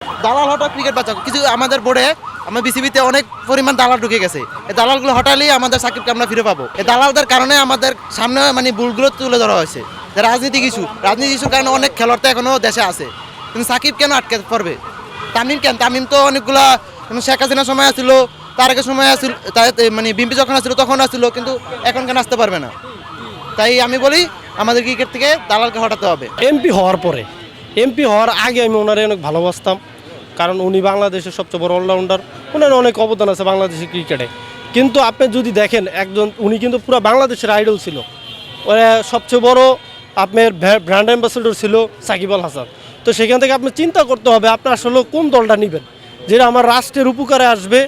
দালাল হঠাৎ ক্রিকেট বাঁচাও কিছু আমাদের বোর্ডে আমার বিসিবিতে অনেক পরিমাণ দালাল ঢুকে গেছে। এই দালালগুলো হটালেই আমাদের সাকিবকে আমরা ফিরে পাবো। এই দালালদের কারণে আমাদের সামনে মানে ভুলগুলো তুলে ধরা হয়েছে। রাজনীতিক ইস্যুর কারণে অনেক খেলোয়াড় তো এখনো দেশে আছে, কিন্তু সাকিব কেন আটকে পড়বে? তামিম তো অনেকগুলা শেখ হাসিনার সময় আসছিল, তার আগের সময় আসছিল, মানে বিএনপি যখন আসছিল তখন আসছিল, কিন্তু এখন কেন আসতে পারবে না? তাই আমি বলি আমাদের ক্রিকেট থেকে দালালকে হটাতে হবে। এমপি হওয়ার আগে আমি ওনারে অনেক ভালোবাসতাম, কারণ উনি বাংলাদেশের সবচেয়ে বড় অলরাউন্ডার, ওনার অনেক অবদান আছে বাংলাদেশের ক্রিকেটে। কিন্তু আপনি যদি দেখেন উনি কিন্তু পুরো বাংলাদেশের আইডল ছিল। ওরা সবচেয়ে বড় আপনার ব্র্যান্ড অ্যাম্বাসেডর ছিল সাকিব আল হাসান। তো সেখান থেকে আপনি চিন্তা করতে হবে আপনি আসলে কোন দলটা নেবেন, যেটা আমার রাষ্ট্রের উপকারে আসবে,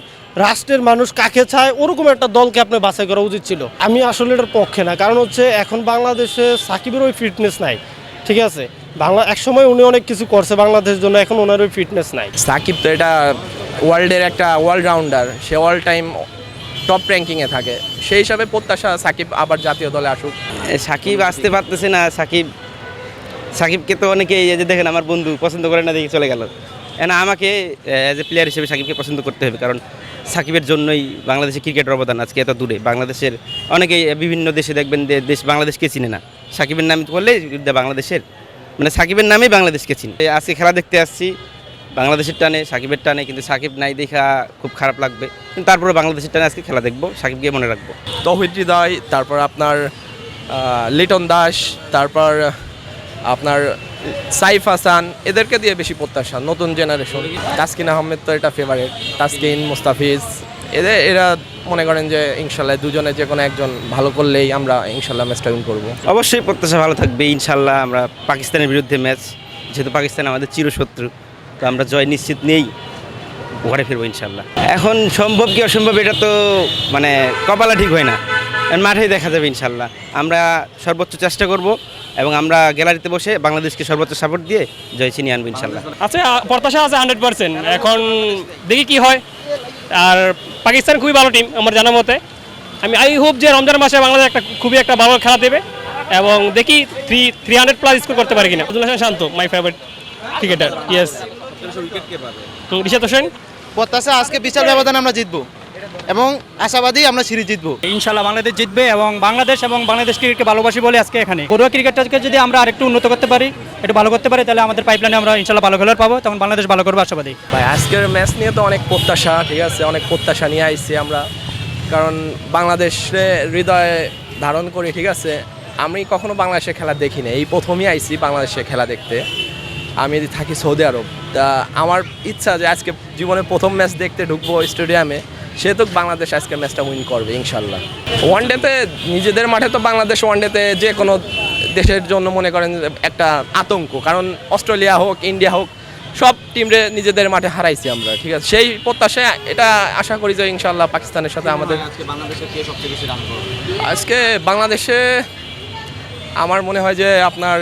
রাষ্ট্রের মানুষ কাকে চায় ওরকম একটা দলকে আপনি বাছাই করা উচিত ছিল। আমি আসলে এটার পক্ষে না, কারণ হচ্ছে এখন বাংলাদেশে সাকিবের ওই ফিটনেস নাই, ঠিক আছে। একসময় উনি অনেক কিছু করছে বাংলাদেশের জন্য, এখন ওনার ওই ফিটনেস নাই। সাকিব তো এটা ওয়ার্ল্ডের একটা অলরাউন্ডার, সে অল টাইম টপ র্যাঙ্কিংয়ে থাকে, সেই হিসাবে প্রত্যাশা সাকিব আবার জাতীয় দলে আসুক। সাকিব আসতে পারতেছে না। সাকিবকে তো অনেকে এই যে দেখেন আমার বন্ধু পছন্দ করে না, দেখে চলে গেল। এনা আমাকে অ্যাজ এ প্লেয়ার হিসেবে সাকিবকে পছন্দ করতে হবে, কারণ সাকিবের জন্যই বাংলাদেশের ক্রিকেটের অবদান আজকে এত দূরে। বাংলাদেশের অনেকেই বিভিন্ন দেশে দেখবেন যে বাংলাদেশকে চিনে না, সাকিবের নাম করলে বাংলাদেশের মানে সাকিবের নামেই বাংলাদেশকে চিনে। আজকে খেলা দেখতে আসছি বাংলাদেশের টানে, সাকিবের টানে, কিন্তু সাকিব নাই দেখা খুব খারাপ লাগবে, কিন্তু তারপরে বাংলাদেশের টানে আজকে খেলা দেখবো, সাকিবকে মনে রাখবো। তৌহিদ হৃদয়, তারপর আপনার লিটন দাস, তারপর আপনার সাইফ হাসান, এদেরকে দিয়ে বেশি প্রত্যাশা। নতুন জেনারেশন তাসকিন আহমেদ তো এটা ফেভারিট, তাসকিন, মুস্তাফিজ, এরা মনে করেন যে ইনশাল্লাহ দুজনে যে কোনো একজন ভালো করলেই আমরা ইনশাল্লাহ ম্যাচটা উইন করবো। অবশ্যই প্রত্যাশা ভালো থাকবে ইনশাল্লাহ। আমরা পাকিস্তানের বিরুদ্ধে ম্যাচ, যেহেতু পাকিস্তান আমাদের চিরশত্রু, তো আমরা জয় নিশ্চিত নেই, ঘরে ফিরবো ইনশাল্লাহ। এখন সম্ভব কি অসম্ভব এটা তো মানে কপালা ঠিক হয় না, মাঠেই দেখা যাবে ইনশাল্লাহ। আমরা সর্বোচ্চ চেষ্টা করব এবং আমরা গ্যালারিতে বসে বাংলাদেশকে সর্বোচ্চ সাপোর্ট দিয়ে জয় ছিনিয়ে আনবো ইনশাল্লাহ। আচ্ছা, প্রত্যাশা আছে 100%। এখন দেখি কি হয়। আর পাকিস্তান খুবই ভালো টিম আমার জানা মতে। আই হোপ যে রমজান মাসে বাংলাদেশ খুবই একটা ভালো খেলা দেবে এবং দেখি 300+ স্কোর করতে পারে কিনা। Abdul Hasan Shanto my favourite cricketer. Yes. Rishad Hossain. প্রত্যাশা আজকে বিশাল ব্যবধানে আমরা জিতবো এবং আশাবাদী আমরা সিরিজ জিতবো ইনশাল্লাহ। বাংলাদেশ জিতবে এবং বাংলাদেশ ক্রিকেটকে ভালোবাসি বলে আজকে এখানে ঘরোয়া ক্রিকেটটাকে যদি আমরা আরেকটু উন্নত করতে পারি, একটু ভালো করতে পারি, তাহলে আমাদের পাইপলাইনে আমরা ইনশাল্লাহ ভালো খেলোয়াড় পাবো, তখন বাংলাদেশ ভালো করবে আশাবাদী। ভাই আজকের ম্যাচ নিয়ে তো অনেক প্রত্যাশা, ঠিক আছে, অনেক প্রত্যাশা নিয়ে আইছি আমরা, কারণ বাংলাদেশে হৃদয়ে ধারণ করি, ঠিক আছে। আমি কখনো বাংলাদেশে খেলা দেখিনি, এই প্রথমই আইছি বাংলাদেশে খেলা দেখতে। আমি থাকি সৌদি আরব, তা আমার ইচ্ছা যে আজকে জীবনে প্রথম ম্যাচ দেখতে ঢুকবো স্টেডিয়ামে, সেহেতু বাংলাদেশ আজকে ম্যাচটা উইন করবে ইনশাল্লাহ। ওয়ানডেতে নিজেদের মাঠে তো বাংলাদেশ ওয়ানডেতে যে কোনো দেশের জন্য মনে করেন একটা আতঙ্ক, কারণ অস্ট্রেলিয়া হোক, ইন্ডিয়া হোক, সব টিমরে নিজেদের মাঠে হারাইছি আমরা, ঠিক আছে। সেই প্রত্যাশায় এটা আশা করি যে ইনশাল্লাহ পাকিস্তানের সাথে আমাদের আজকে বাংলাদেশে আমার মনে হয় যে আপনার